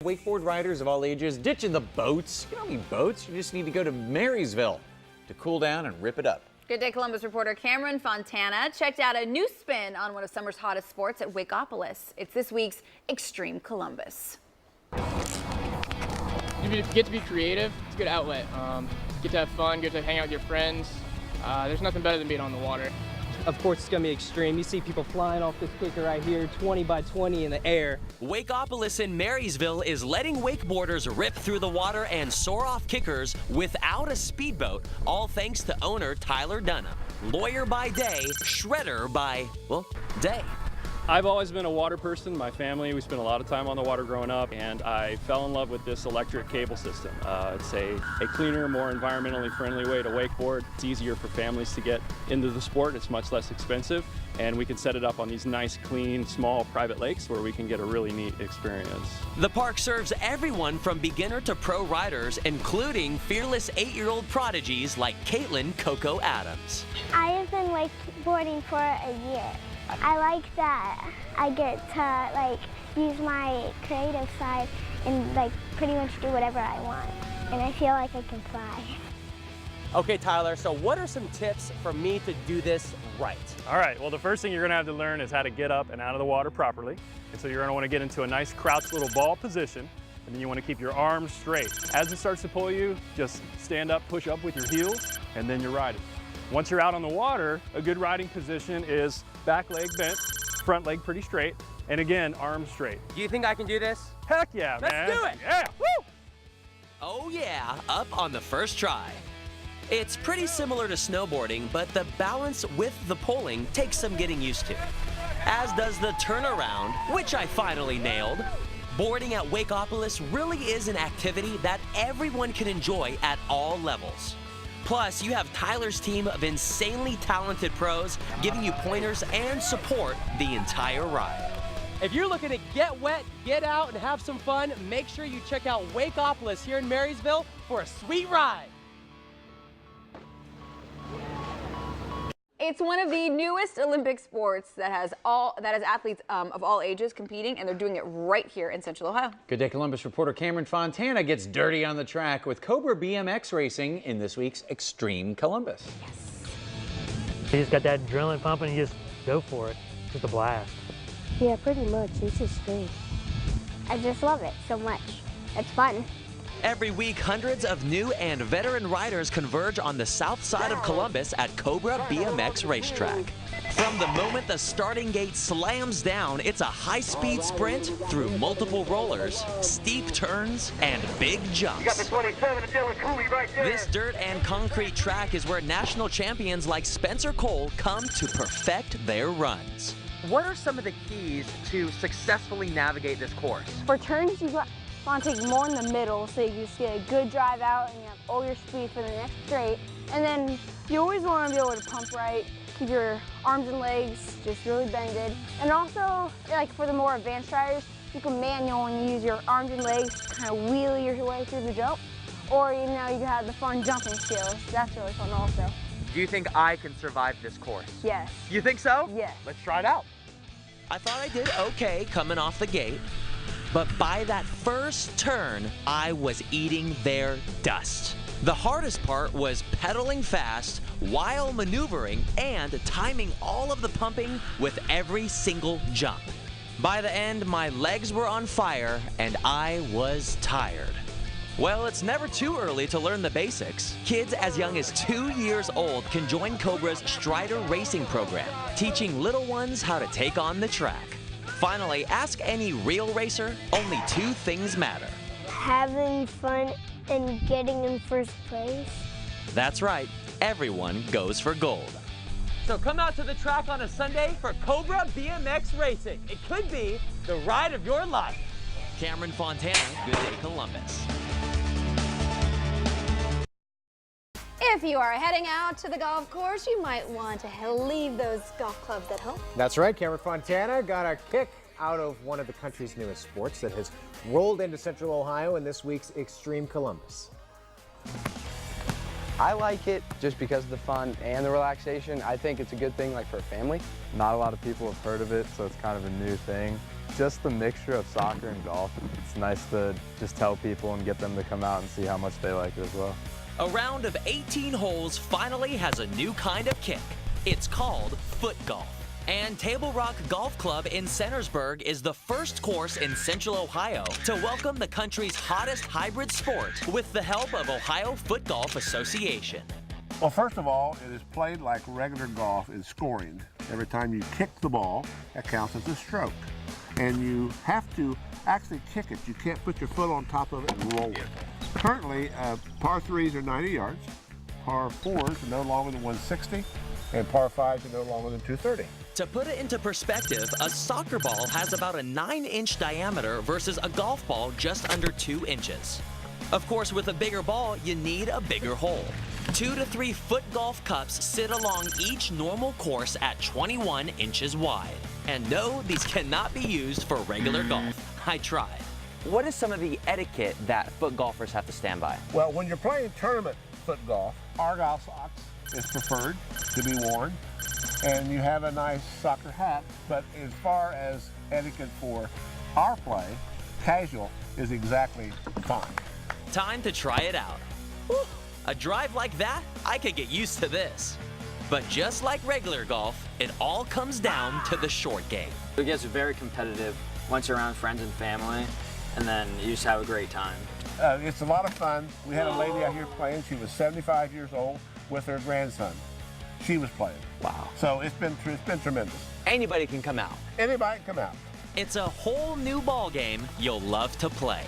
Wakeboard riders of all ages ditching the boats. You don't need boats, you just need to go to Marysville to cool down and rip it up. Good Day Columbus reporter Cameron Fontana checked out a new spin on one of summer's hottest sports at Wakeopolis. It's this week's Extreme Columbus. You get to be creative. It's a good outlet. Get to have fun, get to hang out with your friends. There's nothing better than being on the water. Of course, it's going to be extreme. You see people flying off this kicker right here, 20 by 20 in the air. Wakeopolis in Marysville is letting wakeboarders rip through the water and soar off kickers without a speedboat, all thanks to owner Tyler Dunham. Lawyer by day, shredder by, well, day. I've always been a water person. My family, we spent a lot of time on the water growing up, and I fell in love with this electric cable system. It's a cleaner, more environmentally friendly way to wakeboard. It's easier for families to get into the sport. It's much less expensive, and we can set it up on these nice, clean, small private lakes where we can get a really neat experience. The park serves everyone from beginner to pro riders, including fearless 8-year-old prodigies like Caitlin Coco Adams. I have been wakeboarding for a year. I like that I get to use my creative side and pretty much do whatever I want. And I feel like I can fly. Okay, Tyler, so what are some tips for me to do this right? All right, well, the first thing you're going to have to learn is how to get up and out of the water properly. And so you're going to want to get into a nice crouched little ball position, and then you want to keep your arms straight. As it starts to pull you, just stand up, push up with your heels, and then you're riding. Once you're out on the water, a good riding position is back leg bent, front leg pretty straight, and again, arms straight. Do you think I can do this? Heck yeah, man. Let's do it. Yeah. Woo! Oh yeah, up on the first try. It's pretty similar to snowboarding, but the balance with the poling takes some getting used to. As does the turnaround, which I finally nailed. Boarding at Wakeopolis really is an activity that everyone can enjoy at all levels. Plus, you have Tyler's team of insanely talented pros giving you pointers and support the entire ride. If you're looking to get wet, get out, and have some fun, make sure you check out Wakeopolis here in Marysville for a sweet ride. It's one of the newest Olympic sports that has athletes of all ages competing, and they're doing it right here in Central Ohio. Good Day Columbus reporter Cameron Fontana gets dirty on the track with Cobra BMX racing in this week's Extreme Columbus. Yes. You just got that adrenaline pumping, you just go for it. It's just a blast. Yeah, pretty much. It's just great. I just love it so much. It's fun. Every week, hundreds of new and veteran riders converge on the south side of Columbus at Cobra BMX racetrack. From the moment the starting gate slams down, it's a high-speed sprint through multiple rollers, steep turns, and big jumps. You got the 27 of Dylan Cooley right there. This dirt and concrete track is where national champions like Spencer Cole come to perfect their runs. What are some of the keys to successfully navigate this course? For turns, you want to take more in the middle so you just get a good drive out and you have all your speed for the next straight. And then you always want to be able to pump right, keep your arms and legs just really bended. And also, for the more advanced riders, you can manual and use your arms and legs to kind of wheel your way through the jump. Or, you can have the fun jumping skills. That's really fun also. Do you think I can survive this course? Yes. You think so? Yes. Let's try it out. I thought I did okay coming off the gate, but by that first turn, I was eating their dust. The hardest part was pedaling fast while maneuvering and timing all of the pumping with every single jump. By the end, my legs were on fire and I was tired. Well, it's never too early to learn the basics. Kids as young as 2 years old can join Cobra's Strider Racing program, teaching little ones how to take on the track. Finally, ask any real racer, only 2 things matter. Having fun and getting in first place. That's right, everyone goes for gold. So come out to the track on a Sunday for Cobra BMX racing. It could be the ride of your life. Cameron Fontana, Good Day Columbus. If you are heading out to the golf course, you might want to leave those golf clubs at home. That's right, Cameron Fontana got a kick out of one of the country's newest sports that has rolled into Central Ohio in this week's Extreme Columbus. I like it just because of the fun and the relaxation. I think it's a good thing for a family. Not a lot of people have heard of it, so it's kind of a new thing. Just the mixture of soccer and golf. It's nice to just tell people and get them to come out and see how much they like it as well. A round of 18 holes finally has a new kind of kick. It's called foot golf. And Table Rock Golf Club in Centersburg is the first course in Central Ohio to welcome the country's hottest hybrid sport with the help of Ohio Foot Golf Association. Well, first of all, it is played like regular golf in scoring. Every time you kick the ball, that counts as a stroke. And you have to actually kick it. You can't put your foot on top of it and roll it. Currently, par 3s are 90 yards, par 4s are no longer than 160, and par 5s are no longer than 230. To put it into perspective, a soccer ball has about a 9-inch diameter versus a golf ball just under 2 inches. Of course, with a bigger ball, you need a bigger hole. 2 to 3 foot golf cups sit along each normal course at 21 inches wide. And no, these cannot be used for regular golf. I tried. What is some of the etiquette that foot golfers have to stand by? Well, when you're playing tournament foot golf, Argyle socks is preferred to be worn, and you have a nice soccer hat. But as far as etiquette for our play, casual is exactly fine. Time to try it out. Whew. A drive like that, I could get used to this. But just like regular golf, it all comes down to the short game. It gets very competitive once you're around friends and family, and then you just have a great time. It's a lot of fun. We had a lady out here playing. She was 75 years old with her grandson. She was playing. Wow. So it's been tremendous. Anybody can come out. Anybody can come out. It's a whole new ball game you'll love to play.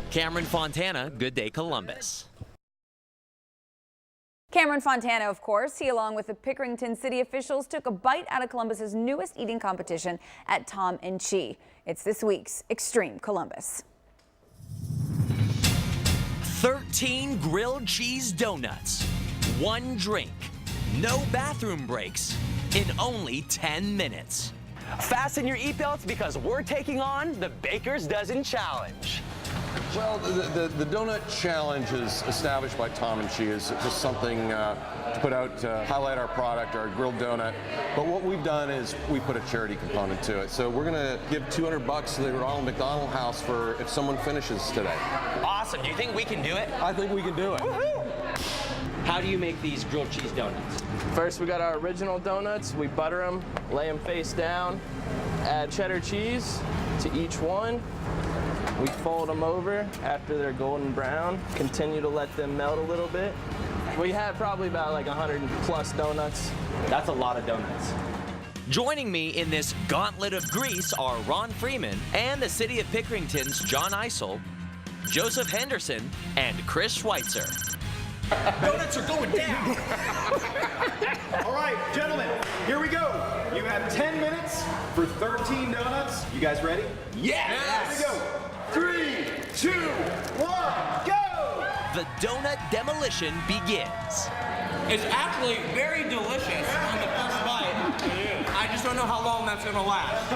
Cameron Fontana, Good Day Columbus. Cameron Fontana, of course, he along with the Pickerington city officials took a bite out of Columbus's newest eating competition at Tom and Chi. It's this week's Extreme Columbus. 13 grilled cheese donuts, 1 drink, no bathroom breaks in only 10 minutes. Fasten your seatbelts because we're taking on the Baker's Dozen Challenge. Well, the donut challenge is established by Tom and Chi. It's just something to put out to highlight our product, our grilled donut. But what we've done is we put a charity component to it. So we're going to give $200 to the Ronald McDonald House for if someone finishes today. Awesome. Do you think we can do it? I think we can do it. How do you make these grilled cheese donuts? First, we got our original donuts. We butter them, lay them face down, add cheddar cheese to each one. We fold them over after they're golden brown, continue to let them melt a little bit. We have probably about like 100+ donuts. That's a lot of donuts. Joining me in this gauntlet of grease are Ron Freeman and the city of Pickerington's John Eisel, Joseph Henderson, and Chris Schweitzer. Donuts are going down. All right, gentlemen, here we go. You have 10 minutes for 13 donuts. You guys ready? Yes! Here we go. 3, 2, 1, go! The donut demolition begins. It's actually very delicious on the first bite. I just don't know how long that's gonna last.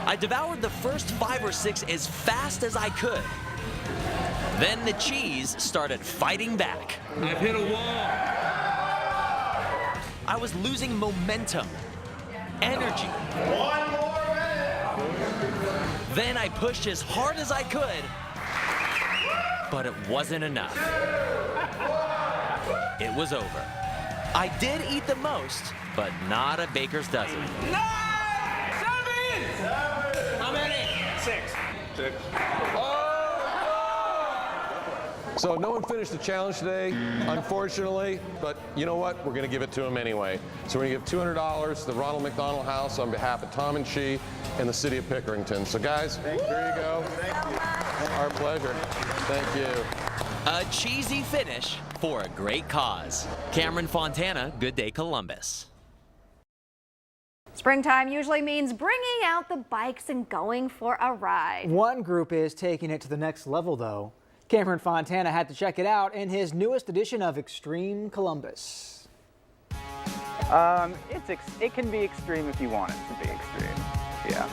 I devoured the first 5 or 6 as fast as I could. Then the cheese started fighting back. I've hit a wall. I was losing momentum, energy. 1 more minute. Then I pushed as hard as I could, but it wasn't enough. It was over. I did eat the most, but not a baker's dozen. 9! 7! How many? 6. So no one finished the challenge today, unfortunately, but you know what? We're going to give it to them anyway. So we're going to give $200 to the Ronald McDonald House on behalf of Tom and Chi and the city of Pickerington. So guys, there you go. Our pleasure. Thank you. A cheesy finish for a great cause. Cameron Fontana, Good Day Columbus. Springtime usually means bringing out the bikes and going for a ride. One group is taking it to the next level, though. Cameron Fontana had to check it out in his newest edition of Extreme Columbus. It can be extreme if you want it to be extreme. Yeah.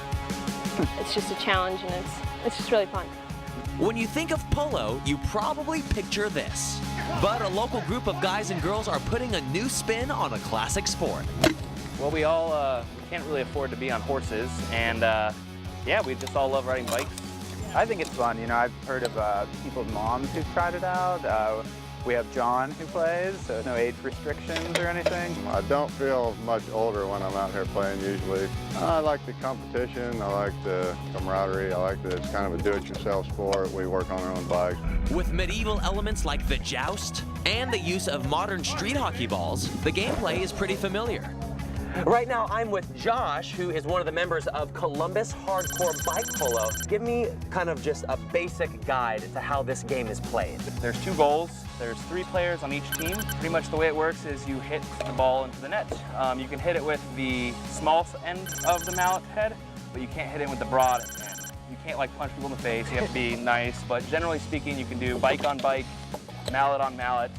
It's just a challenge, and it's just really fun. When you think of polo, you probably picture this. But a local group of guys and girls are putting a new spin on a classic sport. Well, we all can't really afford to be on horses, and yeah, we just all love riding bikes. I think it's fun. You know, I've heard of people's moms who've tried it out. We have John who plays, so no age restrictions or anything. I don't feel much older when I'm out here playing usually. I like the competition, I like the camaraderie, I like that it's kind of a do-it-yourself sport. We work on our own bikes. With medieval elements like the joust and the use of modern street hockey balls, the gameplay is pretty familiar. Right now, I'm with Josh, who is one of the members of Columbus Hardcore Bike Polo. Give me kind of just a basic guide to how this game is played. There's 2 goals. There's 3 players on each team. Pretty much the way it works is you hit the ball into the net. You can hit it with the small end of the mallet head, but you can't hit it with the broad end. You can't like punch people in the face. You have to be nice, but generally speaking, you can do bike on bike, mallet on mallet,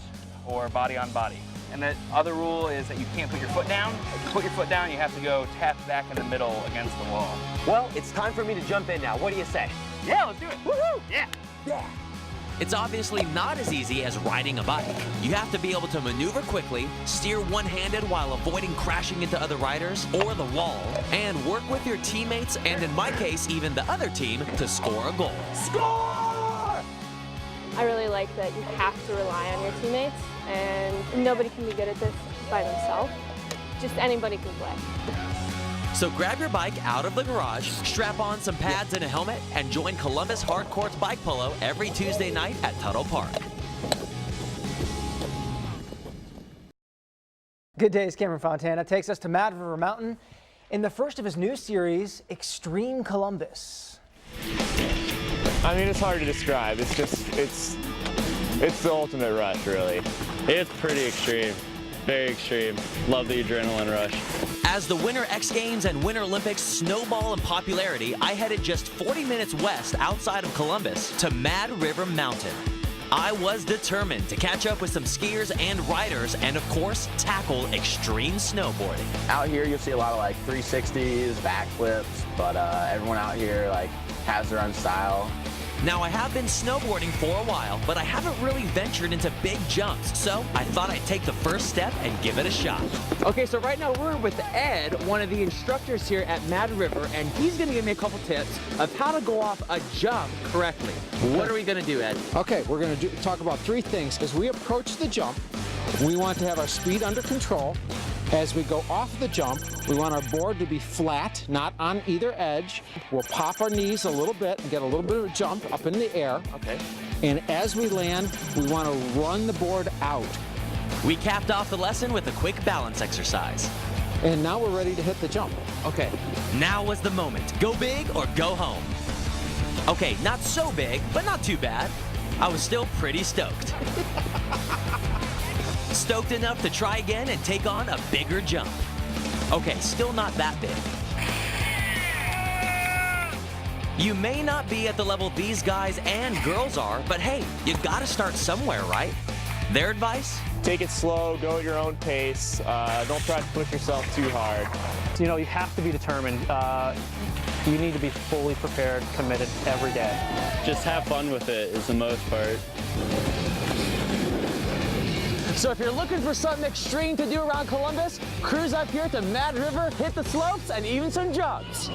or body on body. And the other rule is that you can't put your foot down. If you put your foot down, you have to go tap back in the middle against the wall. Well, it's time for me to jump in now. What do you say? Yeah, let's do it. Woohoo! Yeah. Yeah. It's obviously not as easy as riding a bike. You have to be able to maneuver quickly, steer one-handed while avoiding crashing into other riders or the wall, and work with your teammates, and in my case, even the other team, to score a goal. Score! I really like that you have to rely on your teammates, and nobody can be good at this by themselves. Just anybody can play. So grab your bike out of the garage, strap on some pads and a helmet, and join Columbus Hardcore's Bike Polo every Tuesday night at Tuttle Park. Good Day's Cameron Fontana takes us to Mad River Mountain in the first of his new series, Extreme Columbus. I mean, it's hard to describe. It's just, it's the ultimate rush, really. It's pretty extreme, very extreme. Love the adrenaline rush. As the Winter X Games and Winter Olympics snowball in popularity, I headed just 40 minutes west outside of Columbus to Mad River Mountain. I was determined to catch up with some skiers and riders and, of course, tackle extreme snowboarding. Out here, you'll see a lot of like 360s, backflips, but everyone out here like has their own style. Now, I have been snowboarding for a while, but I haven't really ventured into big jumps, so I thought I'd take the first step and give it a shot. Okay, so right now we're with Ed, one of the instructors here at Mad River, and he's gonna give me a couple tips of how to go off a jump correctly. What are we gonna do, Ed? Okay, we're gonna talk about 3 things. As we approach the jump, we want to have our speed under control. As we go off the jump, we want our board to be flat, not on either edge. We'll pop our knees a little bit and get a little bit of a jump up in the air. Okay. And as we land, we want to run the board out. We capped off the lesson with a quick balance exercise. And now we're ready to hit the jump. Okay. Now was the moment. Go big or go home. Okay, not so big, but not too bad. I was still pretty stoked. Stoked enough to try again and take on a bigger jump. Okay, still not that big. You may not be at the level these guys and girls are, but hey, you gotta start somewhere, right? Their advice? Take it slow, go at your own pace. Don't try to push yourself too hard. You know, you have to be determined. You need to be fully prepared, committed every day. Just have fun with it is the most part. So if you're looking for something extreme to do around Columbus, cruise up here to Mad River, hit the slopes, and even some jumps.